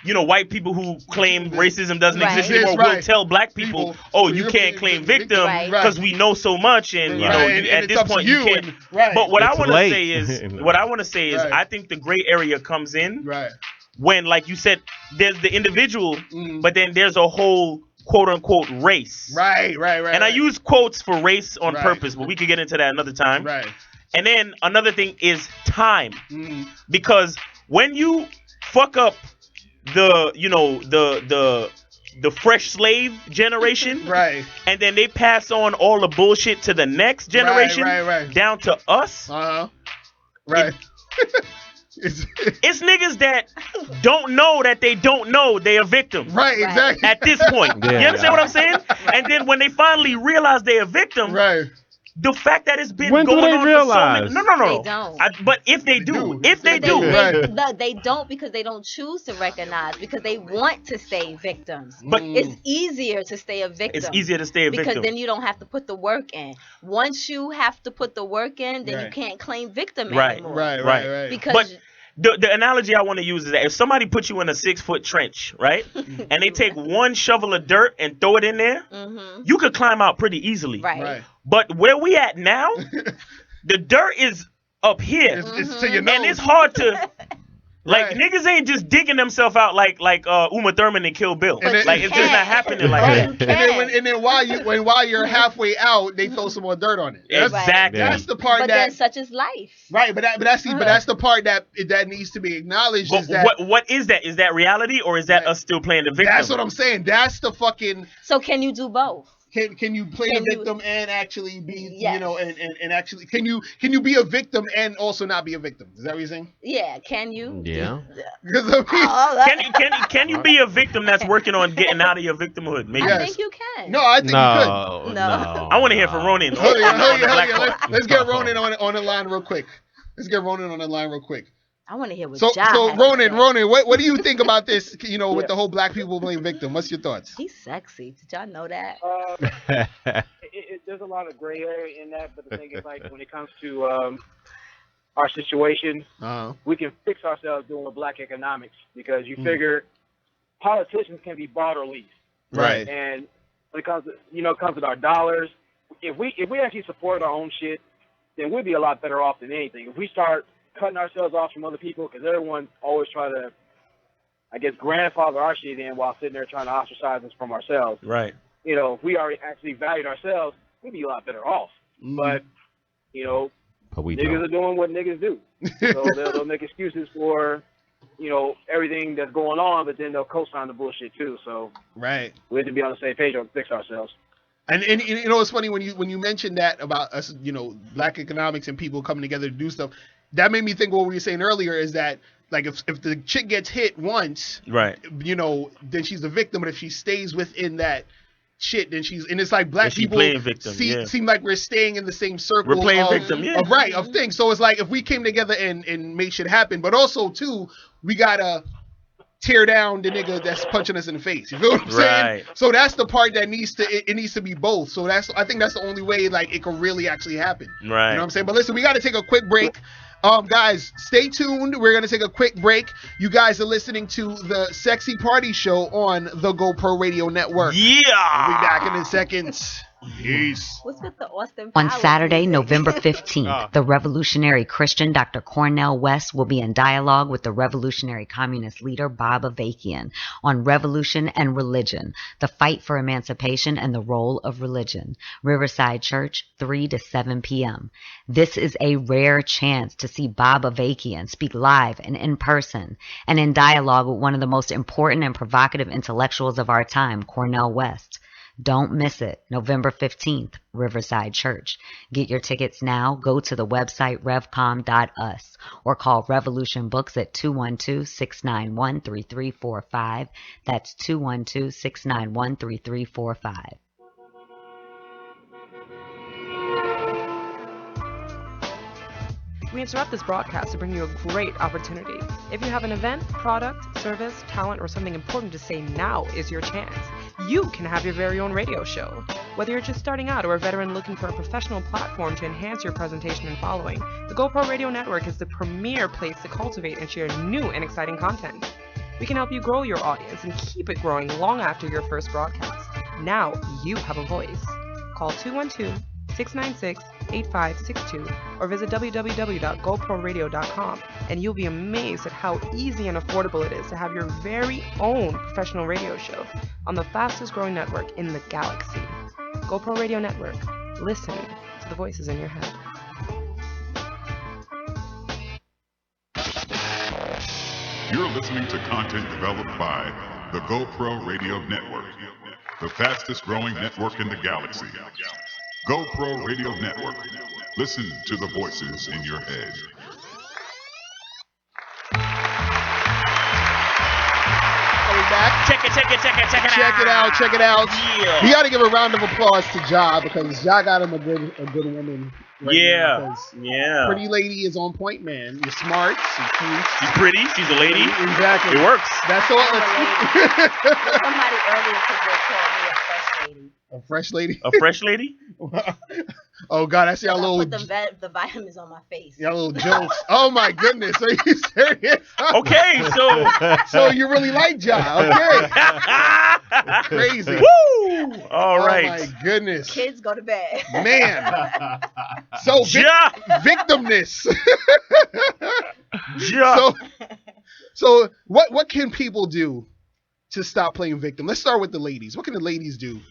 white people who claim racism doesn't exist anymore will tell black people, you can't claim victim because we know so much, and at this point you can't. But what I want to say is, I think the gray area comes in when, like you said, there's the individual, but then there's a whole quote unquote race. Right. And I use quotes for race on purpose, but we could get into that another time. Right. And then another thing is time, because when you fuck up the fresh slave generation, and then they pass on all the bullshit to the next generation, down to us. It's niggas that don't know that they don't know they are victims. Right, exactly. At this point. You understand what I'm saying? And then when they finally realize they're a victim, the fact that it's been going on realize? for so many... No. They don't. But if they do. They don't, because they don't choose to recognize, because they want to stay victims. But it's easier to stay a victim. It's easier to stay a victim. Because then you don't have to put the work in. Once you have to put the work in, then you can't claim victim anymore. Right. Because... But the analogy I want to use is that if somebody puts you in a 6-foot trench, right, and they take one shovel of dirt and throw it in there, you could climb out pretty easily. Right. But where we at now, the dirt is up here, it's to your nose. And it's hard to. Like niggas ain't just digging themselves out like Uma Thurman and Kill Bill. It's just not happening like that. And then while you're halfway out, they throw some more dirt on it. Exactly. That's the part but that. Then such is life. Right, but that's the part that needs to be acknowledged. But is that what is that? Is that reality or is that us still playing the victim? That's what I'm saying. That's the fucking. So can you do both? Can you play a victim and actually be and actually can you be a victim and also not be a victim? Is that what you're saying? Yeah, can you? Yeah. Can you be a victim that's working on getting out of your victimhood? Maybe. I think you can. No, I think you could. No. I want to hear from Ronin. Let's get Ronin on the line real quick. I want to hear what So Ronin, what do you think about this? With the whole black people blame victim. What's your thoughts? He's sexy. Did y'all know that? There's a lot of gray area in that, but the thing is, like, when it comes to our situation, we can fix ourselves doing black economics, because you figure politicians can be bought or leased. Right. And when it comes to our dollars, if we actually support our own shit, then we'd be a lot better off than anything. If we start cutting ourselves off from other people, because everyone always try to, I guess, grandfather our shit in while sitting there trying to ostracize us from ourselves. Right. If we already actually valued ourselves, we'd be a lot better off. But niggas are doing what niggas do. So they'll make excuses for, everything that's going on, but then they'll co-sign the bullshit too. So we have to be on the same page and fix ourselves. And it's funny when you mentioned that about us, black economics and people coming together to do stuff. That made me think what we were saying earlier is that, like, if the chick gets hit once, then she's a victim. But if she stays within that shit, then and it's like black people seem like we're staying in the same circle. We're playing victim, of things. So it's like if we came together and make shit happen, but also too, we gotta tear down the nigga that's punching us in the face. You feel what I'm saying? So that's the part that needs to be both. So I think that's the only way like it can really actually happen. Right. You know what I'm saying? But listen, we got to take a quick break. Guys, stay tuned. We're going to take a quick break. You guys are listening to the Sexy Party Show on the GoPro Radio Network. Yeah. We'll be back in a second. Peace. What's with the Austin On Powers Saturday, music? November 15th, the revolutionary Christian Dr. Cornel West will be in dialogue with the revolutionary communist leader Bob Avakian on revolution and religion, the fight for emancipation and the role of religion. Riverside Church, 3 to 7 p.m. This is a rare chance to see Bob Avakian speak live and in person and in dialogue with one of the most important and provocative intellectuals of our time, Cornel West. Don't miss it. November 15th, Riverside Church. Get your tickets now. Go to the website revcom.us or call Revolution Books at 212-691-3345. That's 212-691-3345. We interrupt this broadcast to bring you a great opportunity. If you have an event, product, service, talent, or something important to say, now is your chance. You can have your very own radio show. Whether you're just starting out or a veteran looking for a professional platform to enhance your presentation and following, the GoPro Radio Network is the premier place to cultivate and share new and exciting content. We can help you grow your audience and keep it growing long after your first broadcast. Now you have a voice. Call 212-696-8562 or visit www.goproradio.com and you'll be amazed at how easy and affordable it is to have your very own professional radio show on the fastest growing network in the galaxy. GoPro Radio Network. Listen to the voices in your head. You're listening to content developed by the GoPro Radio Network, the fastest growing network in the galaxy. GoPro Radio Network. Listen to the voices in your head. Are we back? Check it out. Check it out. Yeah. We got to give a round of applause to Ja because Ja got him a good woman. Right now, Yeah. Pretty lady is on point, man. You're smart. She's cute. She's pretty. She's a lady. Exactly. It works. That's all. Somebody earlier today called me a fresh lady. A fresh lady. A fresh lady? Oh God, I see y'all I little. put the vitamins on my face. Y'all little jokes. Oh my goodness, are you serious? Okay, so you really like Ja? Okay. Crazy. Woo! All right. Oh my goodness. Kids go to bed. Man. So victimness. Ja. So what can people do to stop playing victim? Let's start with the ladies. What can the ladies do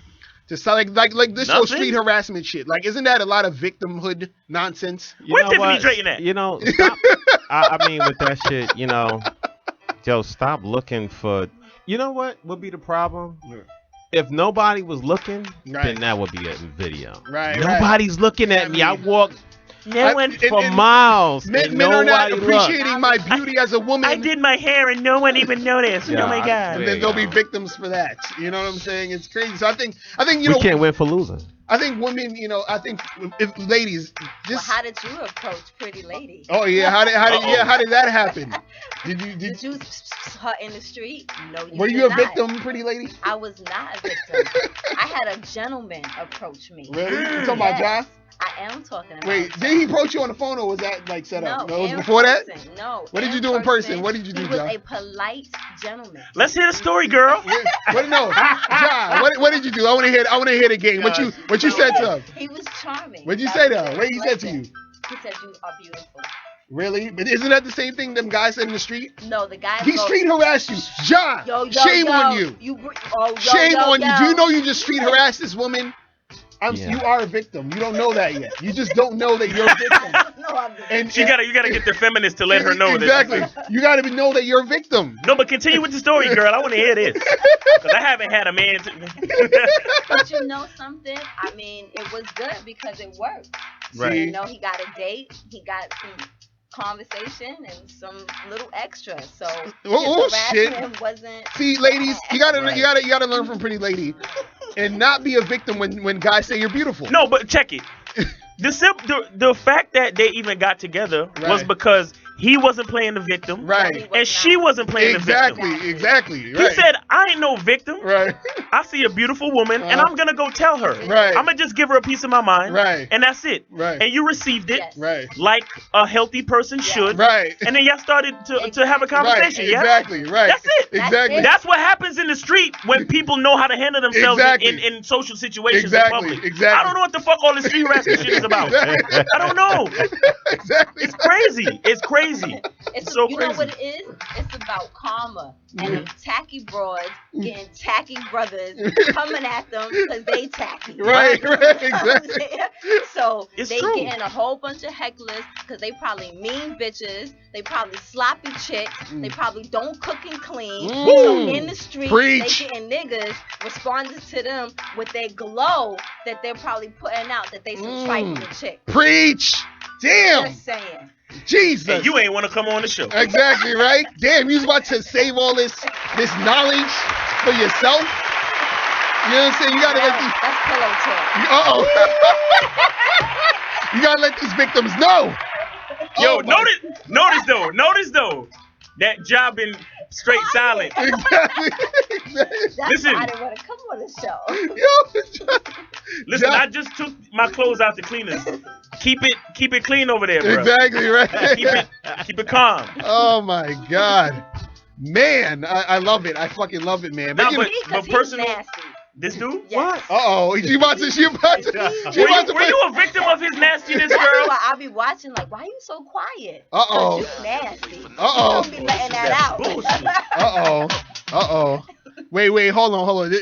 to stop like this whole street harassment shit? Like, isn't that a lot of victimhood nonsense? Where's Tiffany Drayton at? You know, stop, I mean, with that shit, you know, Joe, stop looking for. You know what would be the problem? If nobody was looking, then that would be a video. Right. Nobody's looking at me. I walk for miles. Men are not appreciating my beauty as a woman. I did my hair and no one even noticed. Oh my God. And then they'll be victims for that. You know what I'm saying? It's crazy. So I think you we know. can't win for losing. I think women, you know, if ladies just. Well, how did you approach Pretty Lady? Oh yeah, how did that happen? Did you her in the street? No, you were did you a not. victim, Pretty Lady? I was not a victim. I had a gentleman approach me. Really? You talking about Ja? I am talking about. Wait, did he approach you on the phone or was that like set up? No, it was before that? No. What did you do in person? What did you do, He was Ja? a polite gentleman. Let's hear the story, girl. Ja, what did you do? I want to hear the game. What you said to him? He was charming. What'd you say to her? What he said to you? He said you are beautiful. Really? But isn't that the same thing them guys said in the street? No, the guy. He street harassed you. Ja, shame on you. Shame on you. Do you know you just street harassed this woman? You are a victim. You don't know that yet. You just don't know that you're a victim. You gotta get the feminist to let her know exactly. that. You gotta know that you're a victim. No, but continue with the story, girl. I want to hear this because I haven't had a man. But you know something? I mean, it was good because it worked. Right. You know, he got a date. He got some conversation and some little extra. So shit. Wasn't. See, ladies, you gotta learn from Pretty Lady, and not be a victim when guys say you're beautiful. No, but check it. The fact that they even got together was because he wasn't playing the victim, right? And she wasn't playing the victim. Exactly. Right. He said, "I ain't no victim." Right. I see a beautiful woman, and I'm gonna go tell her. Right. I'm gonna just give her a piece of my mind. Right. And that's it. Right. And you received it. Yes. Right. Like a healthy person should. Right. And then y'all started to have a conversation. Right. Yeah. Exactly. Right. That's it. Exactly. That's what happens in the street when people know how to handle themselves in social situations in public. Exactly. I don't know what the fuck all this street rascal shit is about. Exactly. I don't know. Exactly. It's crazy. It's crazy. It's so you crazy. know what it is? It's about karma and them tacky broads getting tacky brothers coming at them because they tacky. Right. Exactly. So It's they true. getting a whole bunch of hecklers because they probably mean bitches. They probably sloppy chicks. They probably don't cook and clean. So in the street, Preach. they getting niggas responding to them with their glow that they're probably putting out that they some trifling chick. Preach. Damn. Just saying. Jesus. And you ain't want to come on the show. Exactly, right? Damn, you was about to save all this knowledge for yourself. You know what I'm saying? You gotta let these. That's pillow talk. You gotta let these victims know. Yo, notice though, that job been straight silent. Exactly. That's Listen. why I didn't want to come on the show. Listen, I just took my clothes out the cleaners. Keep it clean over there, bro. Exactly, right? Keep it calm. Oh my God. Man, I love it. I fucking love it, man. Nah, you but He's personal. nasty. This dude? Yes. Uh-oh. She about to Were you a victim of his nastiness, That's girl? why I be watching like, why you so quiet? Uh-oh. You nasty. Uh-oh. You don't be letting that out. Uh-oh. Wait, hold on.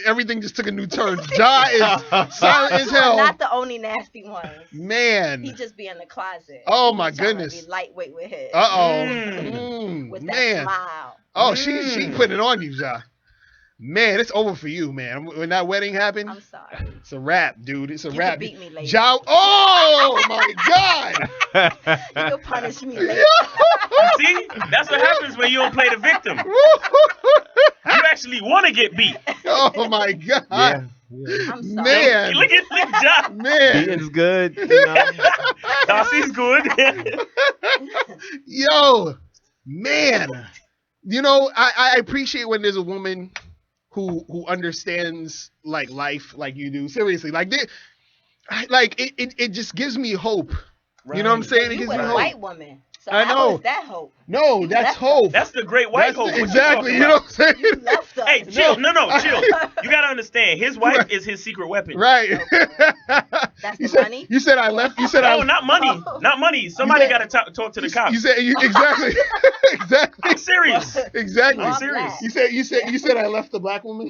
Everything just took a new turn. Ja is silent as hell. Not the only nasty one. Man. He just be in the closet. Oh my He tryna goodness. Be lightweight with his. With that Man. smile. Oh, she put it on you, Ja. Man, it's over for you, man. When that wedding happened, I'm sorry. it's a wrap, dude. It's a You wrap. can beat me later. Ja, oh my God. You can punish me later. See? That's what happens when you don't play the victim. You actually want to get beat. Oh my God. Yeah. I'm sorry. Man. Look at Ja. Man. Beating's good. You know? Darcy's good. Yo, man. You know, I appreciate when there's a woman who understands like life like you do. Seriously, it just gives me hope. Right. You know what I'm saying? It gives me hope. A white woman. So I know. how is that hope? No, that's hope. That's the great white hope. Exactly. You know what I'm saying? You left us. Hey, chill. No, chill. You gotta understand. His wife is his secret weapon. Right. That's the money. You said I left. You said no, not money. Not money. Somebody gotta talk to the cops. You said exactly. Exactly. I'm serious. Exactly. I'm serious. You said I left the black woman.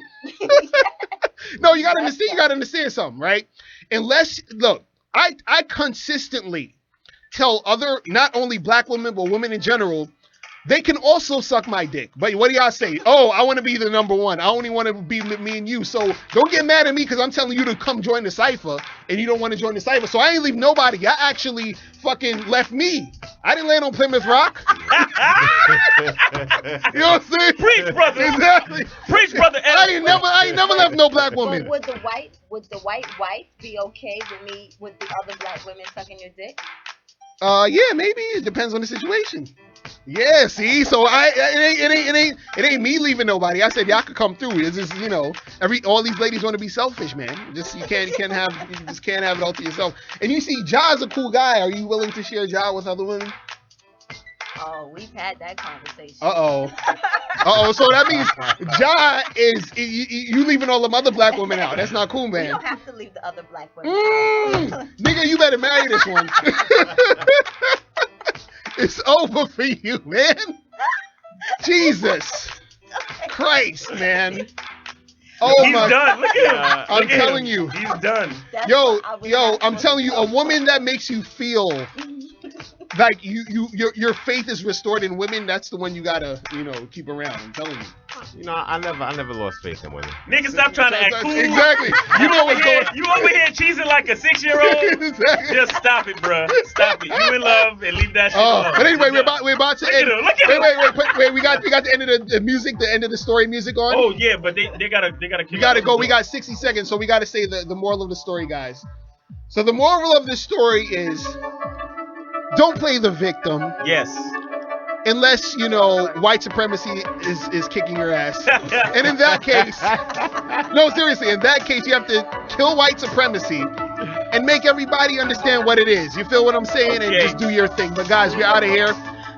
No, you gotta understand. You gotta understand something, right? Look, I consistently tell other, not only black women, but women in general, they can also suck my dick. But what do y'all say? Oh, I want to be the number one. I only want to be me and you. So don't get mad at me because I'm telling you to come join the cypher and you don't want to join the cypher. So I ain't leave nobody. I actually fucking left me. I didn't land on Plymouth Rock. You know what I'm saying? Preach, brother. Exactly. Preach, brother. I ain't never left no black woman. But would the white wife be okay with the other black women sucking your dick? Yeah, maybe it depends on the situation. Yeah, see, so it ain't me leaving nobody. I said y'all could come through. It's just, you know, all these ladies want to be selfish, man. Just you can't have it all to yourself. And you see, Ja's a cool guy. Are you willing to share Ja with other women? Oh, we've had that conversation. So that means Ja is you leaving all them other black women out. That's not cool, man. You don't have to leave the other black women out. Nigga, you better marry this one. It's over for you, man. Jesus Christ, man. Oh He's my done. Look at him. I'm telling you. He's done. Yo, I'm telling you, a woman that makes you feel like your faith is restored in women, that's the one you gotta, keep around. I'm telling you. I never lost faith in women. Nigga, stop trying to act cool. Exactly. You know what's going on. You over here cheesing like a 6-year-old. Exactly. Just stop it, bro. Stop it. You in love and leave that shit alone. But anyway, we're about to end. Look at him. Wait. We got the end of the music, the end of the story music on. Oh yeah, but they gotta. We gotta go. We got 60 seconds, so we gotta say the moral of the story, guys. So the moral of the story is, don't play the victim. Yes. unless, you know, white supremacy is kicking your ass. And in that case, no, seriously, in that case, you have to kill white supremacy and make everybody understand what it is. You feel what I'm saying? And just do your thing. But guys, we're out of here.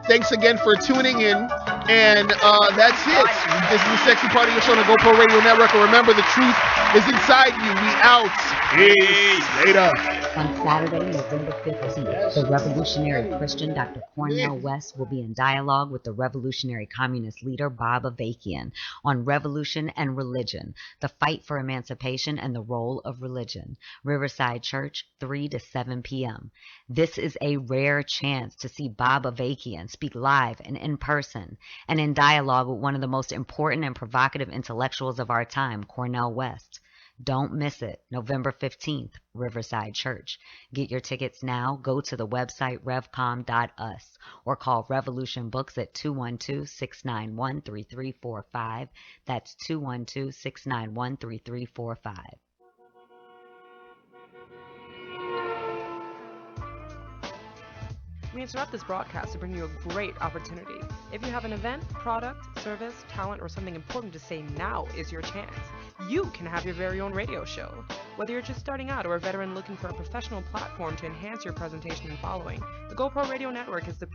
Thanks again for tuning in. And that's it. This is the sexy part of your show on the GoPro Radio Network. And remember, the truth is inside you. We out. Peace. Later. On Saturday, November 15th, the revolutionary Christian Dr. Cornel West will be in dialogue with the revolutionary communist leader Bob Avakian on revolution and religion, the fight for emancipation and the role of religion. Riverside Church, 3 to 7 p.m. This is a rare chance to see Bob Avakian speak live and in person and in dialogue with one of the most important and provocative intellectuals of our time, Cornel West. Don't miss it. November 15th, Riverside Church. Get your tickets now. Go to the website revcom.us or call Revolution Books at 212-691-3345. That's 212-691-3345. We interrupt this broadcast to bring you a great opportunity. If you have an event, product, service, talent, or something important to say, now is your chance. You can have your very own radio show. Whether you're just starting out or a veteran looking for a professional platform to enhance your presentation and following, the GoPro Radio Network is the